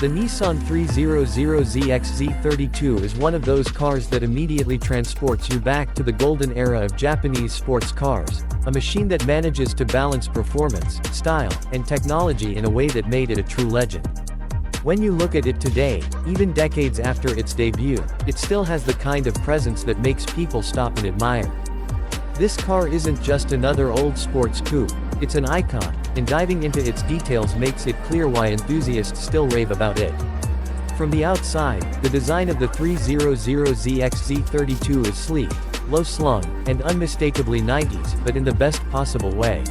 The Nissan 300ZX Z32 is one of those cars that immediately transports you back to the golden era of Japanese sports cars, a machine that manages to balance performance, style, and technology in a way that made it a true legend. When you look at it today, even decades after its debut, it still has the kind of presence that makes people stop and admire. This car isn't just another old sports coupe, it's an icon, and diving into its details makes it clear why enthusiasts still rave about it. From the outside, the design of the 300ZX Z32 is sleek, low-slung, and unmistakably 90s, but in the best possible way.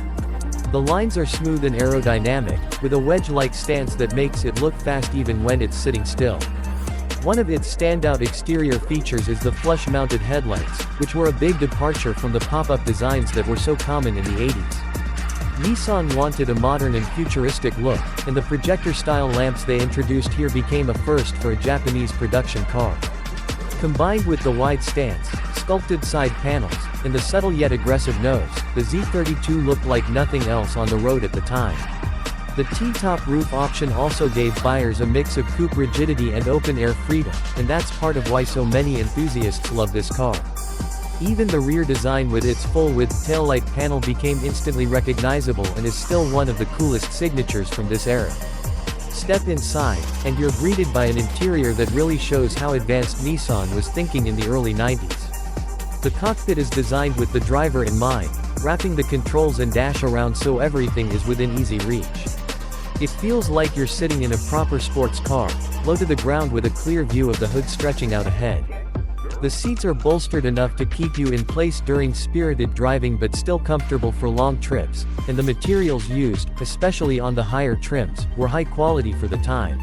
The lines are smooth and aerodynamic, with a wedge-like stance that makes it look fast even when it's sitting still. One of its standout exterior features is the flush-mounted headlights, which were a big departure from the pop-up designs that were so common in the 80s. Nissan wanted a modern and futuristic look, and the projector-style lamps they introduced here became a first for a Japanese production car. Combined with the wide stance, sculpted side panels, and the subtle yet aggressive nose, the Z32 looked like nothing else on the road at the time. The T-top roof option also gave buyers a mix of coupe rigidity and open-air freedom, and that's part of why so many enthusiasts love this car. Even the rear design with its full-width taillight panel became instantly recognizable and is still one of the coolest signatures from this era. Step inside, and you're greeted by an interior that really shows how advanced Nissan was thinking in the early 90s. The cockpit is designed with the driver in mind, wrapping the controls and dash around so everything is within easy reach. It feels like you're sitting in a proper sports car, low to the ground with a clear view of the hood stretching out ahead. The seats are bolstered enough to keep you in place during spirited driving but still comfortable for long trips, and the materials used, especially on the higher trims, were high quality for the time.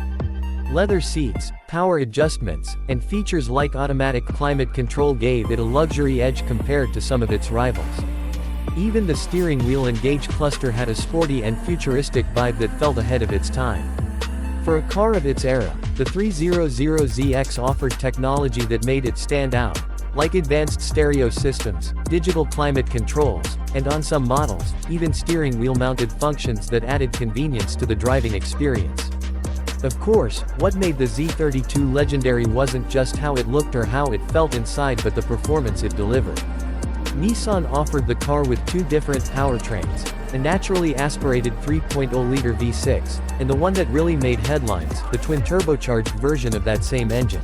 Leather seats, power adjustments, and features like automatic climate control gave it a luxury edge compared to some of its rivals. Even the steering wheel and gauge cluster had a sporty and futuristic vibe that felt ahead of its time. For a car of its era, the 300ZX offered technology that made it stand out, like advanced stereo systems, digital climate controls, and on some models, even steering wheel-mounted functions that added convenience to the driving experience. Of course, what made the Z32 legendary wasn't just how it looked or how it felt inside but the performance it delivered. Nissan offered the car with two different powertrains, a naturally aspirated 3.0-liter V6, and the one that really made headlines, the twin-turbocharged version of that same engine.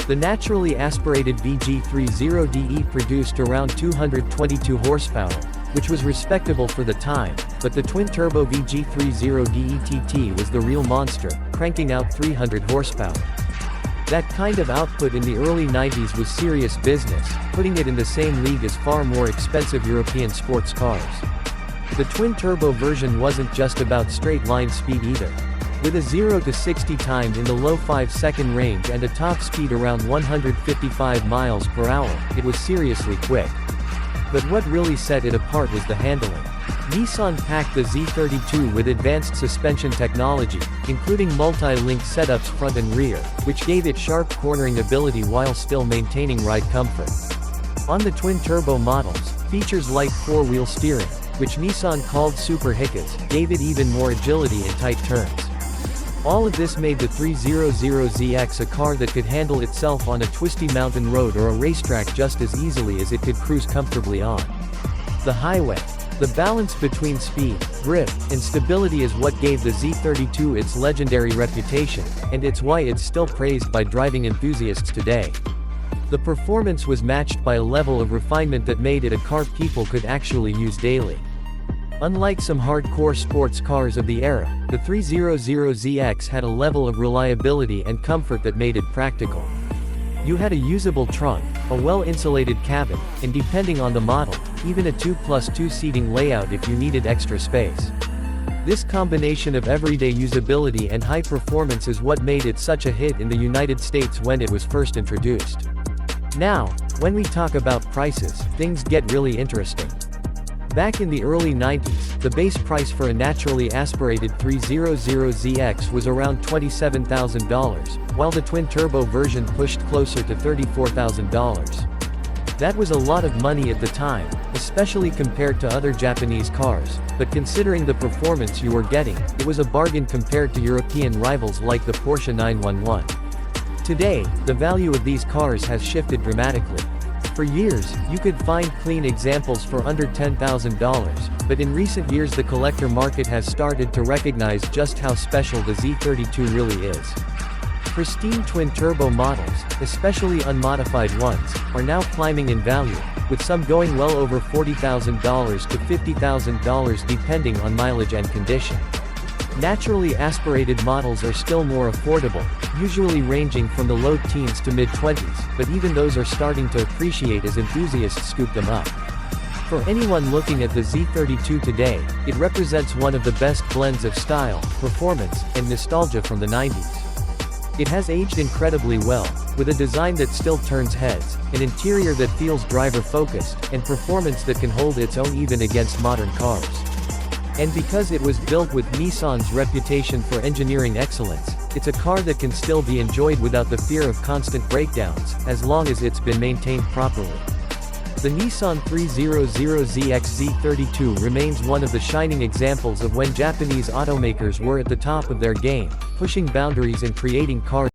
The naturally aspirated VG30DE produced around 222 horsepower, which was respectable for the time, but the twin-turbo VG30DE-TT was the real monster, cranking out 300 horsepower. That kind of output in the early 90s was serious business, putting it in the same league as far more expensive European sports cars. The twin-turbo version wasn't just about straight-line speed either. With a 0 to 60 time in the low 5-second range and a top speed around 155 miles per hour, it was seriously quick. But what really set it apart was the handling. Nissan packed the Z32 with advanced suspension technology, including multi-link setups front and rear, which gave it sharp cornering ability while still maintaining ride comfort. On the twin-turbo models, features like four-wheel steering, which Nissan called Super Hickes, gave it even more agility in tight turns. All of this made the 300ZX a car that could handle itself on a twisty mountain road or a racetrack just as easily as it could cruise comfortably on the highway. The balance between speed, grip, and stability is what gave the Z32 its legendary reputation, and it's why it's still praised by driving enthusiasts today. The performance was matched by a level of refinement that made it a car people could actually use daily. Unlike some hardcore sports cars of the era, the 300ZX had a level of reliability and comfort that made it practical. You had a usable trunk, a well-insulated cabin, and depending on the model, even a 2+2 seating layout if you needed extra space. This combination of everyday usability and high performance is what made it such a hit in the United States when it was first introduced. Now, when we talk about prices, things get really interesting. Back in the early 90s, the base price for a naturally aspirated 300ZX was around $27,000, while the twin-turbo version pushed closer to $34,000. That was a lot of money at the time, especially compared to other Japanese cars, but considering the performance you were getting, it was a bargain compared to European rivals like the Porsche 911. Today, the value of these cars has shifted dramatically. For years, you could find clean examples for under $10,000, but in recent years the collector market has started to recognize just how special the Z32 really is. Pristine twin-turbo models, especially unmodified ones, are now climbing in value, with some going well over $40,000 to $50,000 depending on mileage and condition. Naturally aspirated models are still more affordable, usually ranging from the low teens to mid-20s, but even those are starting to appreciate as enthusiasts scoop them up. For anyone looking at the Z32 today, it represents one of the best blends of style, performance, and nostalgia from the 90s. It has aged incredibly well, with a design that still turns heads, an interior that feels driver-focused, and performance that can hold its own even against modern cars. And because it was built with Nissan's reputation for engineering excellence, it's a car that can still be enjoyed without the fear of constant breakdowns, as long as it's been maintained properly. The Nissan 300ZX Z32 remains one of the shining examples of when Japanese automakers were at the top of their game, pushing boundaries and creating cars